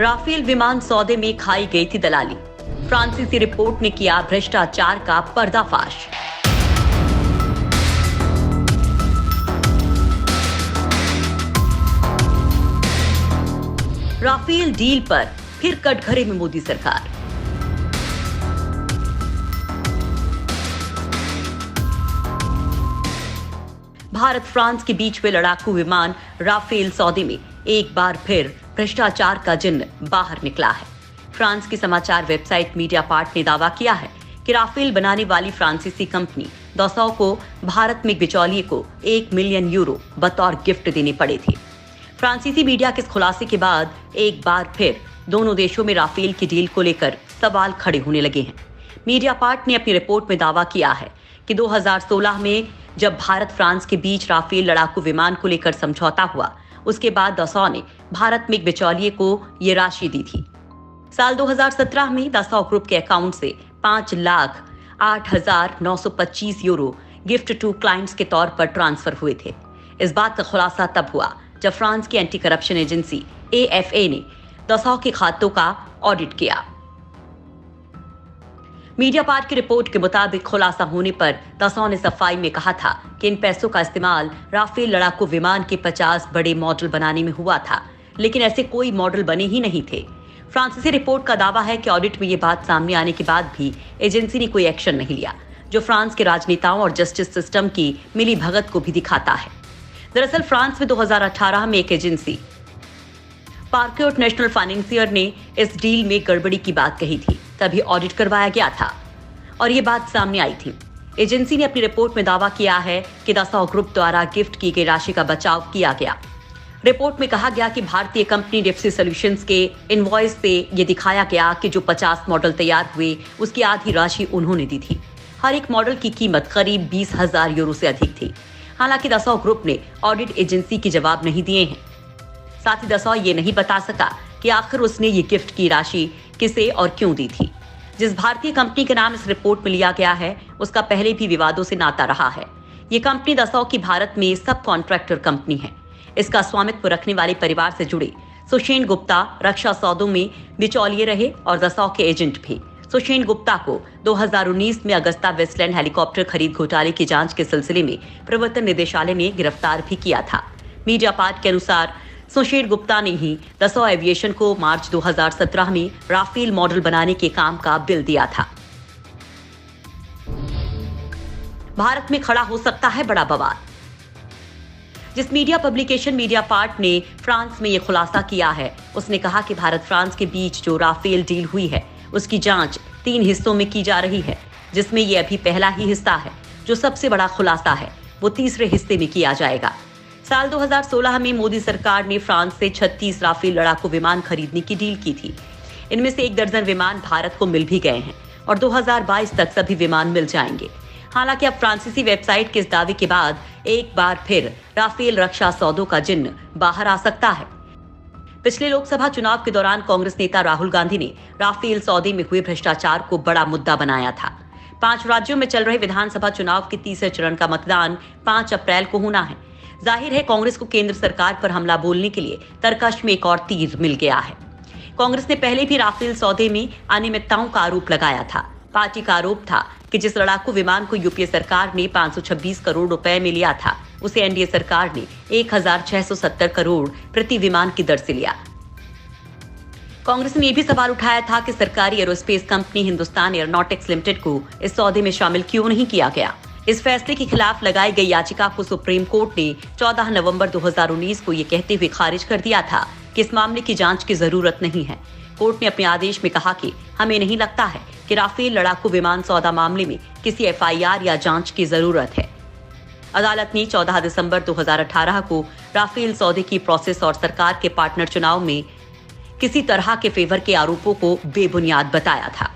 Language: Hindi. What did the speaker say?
राफेल विमान सौदे में खाई गई थी दलाली। फ्रांसीसी रिपोर्ट ने किया भ्रष्टाचार का पर्दाफाश। राफेल डील पर फिर कटघरे में मोदी सरकार। भारत फ्रांस के बीच हुए लड़ाकू विमान राफेल सौदे में एक बार फिर भ्रष्टाचार का जिन्न बाहर निकला है। फ्रांस की समाचार वेबसाइट मीडियापार्ट ने दावा किया है कि राफेल बनाने वाली फ्रांसीसी कंपनी दसॉ को भारत में बिचौलिए को 1 मिलियन यूरो बतौर गिफ्ट देने पड़े थे। फ्रांसीसी मीडिया के इस खुलासे के बाद एक बार फिर दोनों देशों में राफेल की डील को लेकर सवाल खड़े होने लगे हैं। मीडियापार्ट ने अपनी रिपोर्ट में दावा किया है कि 2016 में जब भारत फ्रांस के बीच राफेल लड़ाकू विमान को लेकर समझौता हुआ, उसके बाद दसॉ ने भारत में एक बिचौलिए को ये राशि दी थी। साल 2017 में दसॉ ग्रुप के अकाउंट से 5,08,925 यूरो गिफ्ट टू क्लाइंट्स के तौर पर ट्रांसफर हुए थे। इस बात का खुलासा तब हुआ जब फ्रांस की एंटी करप्शन एजेंसी AFA ने दसॉ के खातों का ऑडिट किया। मीडियापार्ट की रिपोर्ट के मुताबिक खुलासा होने पर दसॉ ने सफाई में कहा था कि इन पैसों का इस्तेमाल राफेल लड़ाकू विमान के 50 बड़े मॉडल बनाने में हुआ था, लेकिन ऐसे कोई मॉडल बने ही नहीं थे। फ्रांसीसी रिपोर्ट का दावा है कि ऑडिट में ये बात सामने आने के बाद भी एजेंसी ने कोई एक्शन नहीं लिया, जो फ्रांस के राजनेताओं और जस्टिस सिस्टम की मिली भगत को भी दिखाता है। दरअसल फ्रांस में 2018 में एक एजेंसी पार्क्योट नेशनल फाइनेंसियर ने इस डील में गड़बड़ी की बात कही थी, तभी ऑडिट करवाया गया था और ये बात सामने आई थी। एजेंसी ने अपनी रिपोर्ट में दावा किया है कि दसॉ ग्रुप द्वारा गिफ्ट की गई राशि का बचाव किया गया। रिपोर्ट में कहा गया कि भारतीय कंपनी डिप्सी सॉल्यूशंस के इनवॉइस से ये दिखाया गया कि जो 50 मॉडल तैयार हुए उसकी आधी राशि उन्होंने दी थी। हर एक मॉडल की कीमत करीब 20,000 यूरो से अधिक थी। हालांकि दसॉ ग्रुप ने ऑडिट एजेंसी के जवाब नहीं दिए हैं। साथ ही दसॉ ये नहीं बता सका कि आखिर उसने ये गिफ्ट की राशि किसे और क्यों दी थी। जिस भारतीय कंपनी के नाम इस रिपोर्ट में लिया गया है, उसका पहले भी विवादों से नाता रहा है। ये कंपनी दसॉ की भारत में सब कॉन्ट्रैक्टर कंपनी है। इसका स्वामित्व रखने वाले परिवार से जुड़े सुषेण गुप्ता रक्षा सौदों में बिचौलिए रहे और दसॉ के एजेंट भी। सुषेण गुप्ता को 2019 में अगस्ता वेस्टलैंड हेलीकॉप्टर खरीद घोटाले की जांच के सिलसिले में प्रवर्तन निदेशालय ने गिरफ्तार भी किया था। मीडियापार्ट के अनुसार सुषेण गुप्ता ने ही दसॉ एविएशन को मार्च 2017 में राफेल मॉडल बनाने के काम का बिल दिया था। भारत में खड़ा हो सकता है बड़ा बवाल। जिस मीडिया पब्लिकेशन मीडियापार्ट ने फ्रांस में यह खुलासा किया है, उसने कहा कि भारत फ्रांस के बीच जो राफेल डील हुई है उसकी जांच 3 हिस्सों में की जा रही है, जिसमें यह अभी पहला ही हिस्सा है। जो सबसे बड़ा खुलासा है वो तीसरे हिस्से में किया जाएगा। साल 2016 में मोदी सरकार ने फ्रांस से 36 राफेल लड़ाकू विमान खरीदने की डील की थी। इनमें से 1 दर्जन विमान भारत को मिल भी गए हैं और 2022 तक सभी विमान मिल जाएंगे। हालांकि अब फ्रांसीसी वेबसाइट के इस दावे के बाद एक बार फिर राफेल रक्षा सौदों का जिन्न बाहर आ सकता है। पिछले लोकसभा चुनाव के दौरान कांग्रेस नेता राहुल गांधी ने राफेल सौदे में हुए भ्रष्टाचार को बड़ा मुद्दा बनाया था। 5 राज्यों में चल रहे विधानसभा चुनाव के तीसरे चरण का मतदान 5 अप्रैल को होना है। जाहिर है कांग्रेस को केंद्र सरकार पर हमला बोलने के लिए तरकश में एक और तीर मिल गया है। कांग्रेस ने पहले भी राफेल सौदे में अनियमितताओं का आरोप लगाया था। पार्टी का आरोप था कि जिस लड़ाकू विमान को यूपीए सरकार ने 526 करोड़ रुपए में लिया था, उसे एनडीए सरकार ने 1,670 करोड़ प्रति विमान की दर से लिया। कांग्रेस ने यह भी सवाल उठाया था कि सरकारी aerospace company Hindustan aeronautics limited को इस सौदे में शामिल क्यों नहीं किया गया। इस फैसले के खिलाफ लगाई गई याचिका को सुप्रीम कोर्ट ने 14 नवंबर 2019 को ये कहते हुए खारिज कर दिया था कि इस मामले की जांच की जरूरत नहीं है। कोर्ट ने अपने आदेश में कहा कि हमें नहीं लगता है कि राफेल लड़ाकू विमान सौदा मामले में किसी एफआईआर या जांच की जरूरत है। अदालत ने 14 दिसंबर 2018 को राफेल सौदे की प्रोसेस और सरकार के पार्टनर चुनाव में किसी तरह के फेवर के आरोपों को बेबुनियाद बताया था।